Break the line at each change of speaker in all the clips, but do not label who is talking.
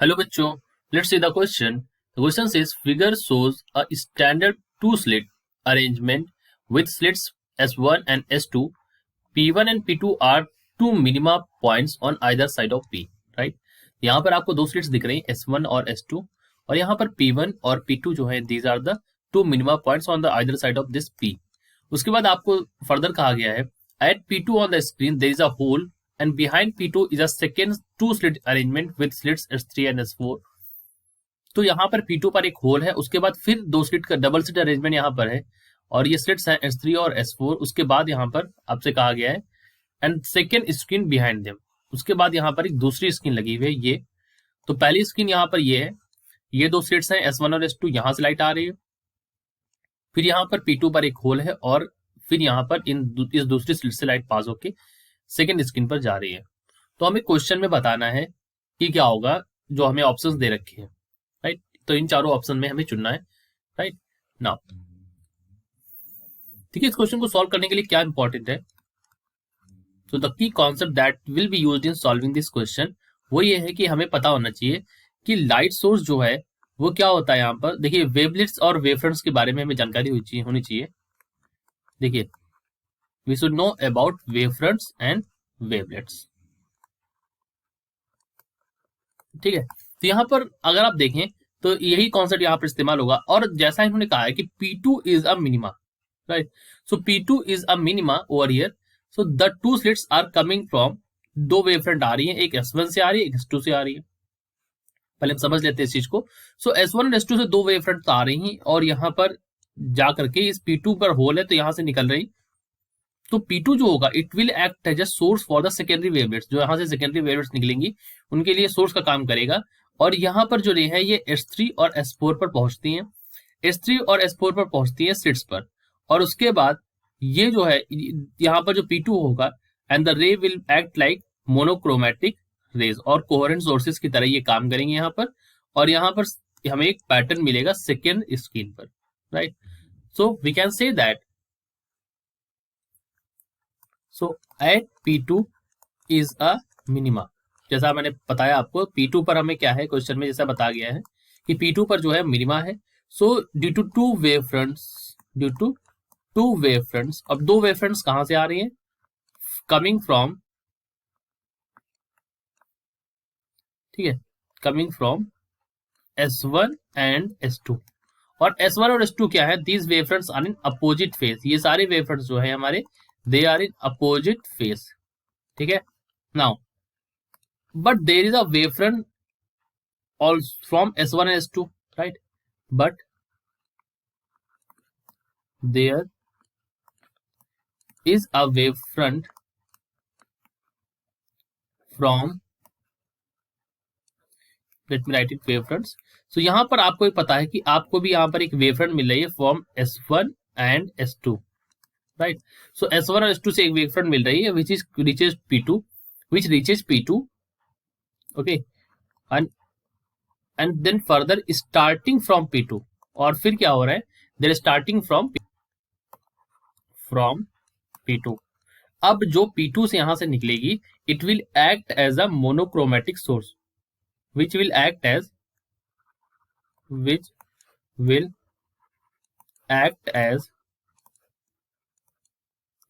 Hello bachcho, let's see the question. The question says figure shows a standard two slit arrangement with slits S1 and S2. P1 and P2 are two minima points on either side of P, right? यहाँ पर आपको दो slits दिख रही हैं S1 और S2 और यहाँ पर P1 और P2 जो है these are the two minima points on the either side of this P. उसके बाद आपको फर्दर कहा गया है at P2 on the screen there is a hole and behind P2 is a second two slit arrangement with slits S3 and S4. तो यहाँ पर P2 पर एक होल है, उसके बाद फिर दो स्लिट का डबल स्लिट अरेंजमेंट यहाँ पर है और ये स्लिट्स हैं S3 और S4. उसके बाद यहाँ पर आपसे कहा गया है and second screen behind them. उसके बाद यहाँ पर एक दूसरी स्क्रीन लगी हुई है ये. तो पहली स्क्रीन यहाँ पर ये है, ये दो स्लिट्स हैं S1 और S2, यहाँ से लाइट आ रही है. फिर यहाँ पर P2 पर एक होल है और फिर यहाँ पर इस दूसरी स्लिट से लाइट पास होके सेकेंड स्क्रीन पर जा रही है. तो हमें क्वेश्चन में बताना है कि क्या होगा जो हमें ऑप्शंस दे रखे हैं, राइट. तो इन चारों ऑप्शन में हमें चुनना है, राइट. नाउ ठीक है, इस क्वेश्चन को सॉल्व करने के लिए क्या इंपॉर्टेंट है. तो the key concept that will be used in solving this question वो ये है कि हमें पता होना चाहिए कि लाइट सोर्स जो है वो क्या होता है. यहाँ पर देखिए वेवलेट्स और वेवफ्रंट्स के बारे में हमें जानकारी होनी चाहिए. देखिए we should know about wavefronts and wavelets. ठीक है, तो यहाँ पर अगर आप देखें तो यही कॉन्सेप्ट यहाँ पर इस्तेमाल होगा. और जैसा इन्होंने कहा है कि P2 is a minima, right. So P2 is a minima over here. So the two slits are coming from, दो वेवफ्रंट आ रही है, एक S1 से आ रही है, एक S2 से आ रही है. पहले हम समझ लेते हैं इस चीज को. सो S1 और S2 से दो वेवफ्रंट आ रही हैं और यहाँ पर जा करके इस P2 पर होल है तो यहाँ से निकल रही. तो P2 जो होगा it will act as a source for the secondary wavelets. जो यहाँ से सेकेंडरी वेवलेट्स निकलेंगी उनके लिए सोर्स का काम करेगा. और यहाँ पर जो रे है ये S3 और S4 पर पहुंचती हैं. S3 और S4 पर पहुंचती है स्लिट्स पर और उसके बाद ये जो है यहाँ पर जो P2 होगा and the ray will act like monochromatic rays और कोहेरेंट सोर्सेज की तरह ये काम करेंगे यहाँ पर. और यहाँ पर हमें एक पैटर्न मिलेगा सेकेंड स्क्रीन पर, right. So we can say that so at P2 is a minima. जैसा मैंने बताया आपको P2 पर हमें क्या है, क्वेश्चन में जैसा बताया गया है कि P2 पर जो है मिनिमा है. So due to two wave fronts, अब दो वेव फ्रंट्स कहां से आ रही हैं, कमिंग फ्रॉम, ठीक है, coming from S1 and S2. और S1 और S2 क्या है, these wave fronts are in opposite phase. ये सारे वेव फ्रंट्स जो है हमारे they are in opposite phase, ठीक है. Now but there is a wavefront also from S1 and S2, right. But there is a wavefront from, let me write it wavefronts. So यहाँ पर आपको पता है कि आपको भी यहाँ पर एक wavefront मिल रही है from S1 and S2, right. So S1 और S2 से एक wavefront मिल रही है which reaches P2, okay. and then further starting from P2. और फिर क्या हो रहा है, they're starting from P2. अब जो P2 से यहां से निकलेगी it will act as a monochromatic source which will act as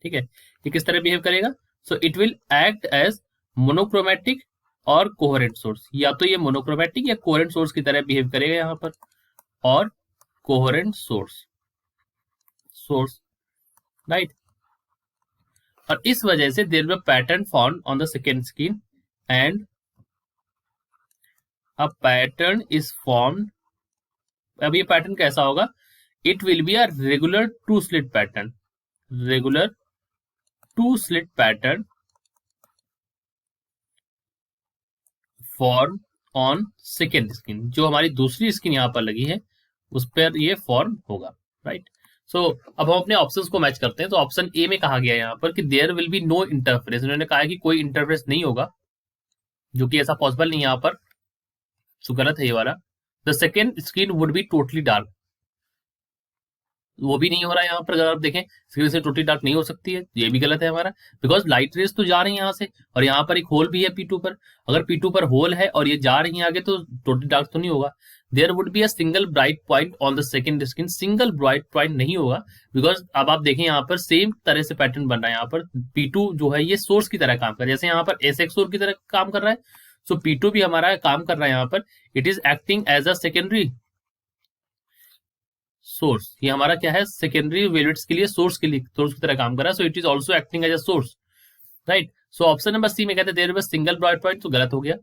ठीक है, ये किस तरह बिहेव करेगा. So it will act as monochromatic और कोहेरेंट सोर्स. या तो ये मोनोक्रोमेटिक या कोहेरेंट सोर्स की तरह बिहेव करेगा यहाँ पर, और कोहेरेंट सोर्स, राइट. और इस वजह से there will be pattern form on the second screen and a pattern is formed. अब ये पैटर्न कैसा होगा, it will be a regular two slit pattern form on second screen. जो हमारी दूसरी स्क्रीन यहाँ पर लगी है उस पर ये फॉर्म होगा, राइट. सो अब हम अपने ऑप्शंस को मैच करते हैं. तो ऑप्शन ए में कहा गया यहाँ पर कि there will be no interference. उन्होंने कहा है कि कोई इंटरफेरेंस नहीं होगा, जो कि ऐसा पॉसिबल नहीं है यहाँ पर, सो गलत है ये वाला. The second screen would be totally dark. वो भी नहीं हो रहा है यहाँ पर। अगर आप देखें इसकी वजह से टोटली डार्क नहीं हो सकती है, ये भी गलत है हमारा, बिकॉज लाइट रेज तो जा रही है यहाँ से और यहाँ पर एक होल भी है P2 पर। अगर P2 पर होल है और ये जा रही है आगे तो टोटली डार्क तो नहीं होगा। There would be a single bright point on the second screen, single bright point नहीं होगा, बिकॉज अब आप देखें यहाँ पर सेम तरह से पैटर्न बन रहा है। यहाँ पर P2 जो है ये सोर्स की तरह काम कर रहा है, जैसे यहाँ पर एस एक्सोर की तरह काम कर रहा है, सो P2 भी हमारा काम कर रहा है यहाँ पर। It is acting as a secondary source, ये हमारा क्या है, सेकेंडरी वेवलेट्स के लिए सोर्स की तरह काम कर रहा है। So it is also acting as a source, right. So option number C में कहते हैं there was single bright point, तो गलत हो गया।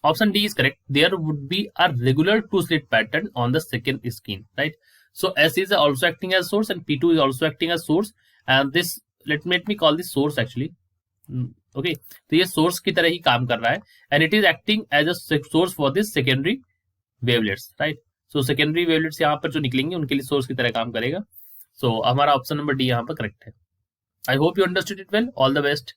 Option D is correct, there would be a regular two slit pattern on the second screen, right. So S is also acting as source and P2 is also acting as source, and this let me call this source actually, okay. तो ये source की तरह ही काम कर रहा है and it is acting as a source for this secondary wavelets, right. So secondary wavelets यहाँ पर जो निकलेंगे उनके लिए सोर्स की तरह काम करेगा। सो हमारा ऑप्शन नंबर डी यहाँ पर करेक्ट है। I hope you understood it well, all the best.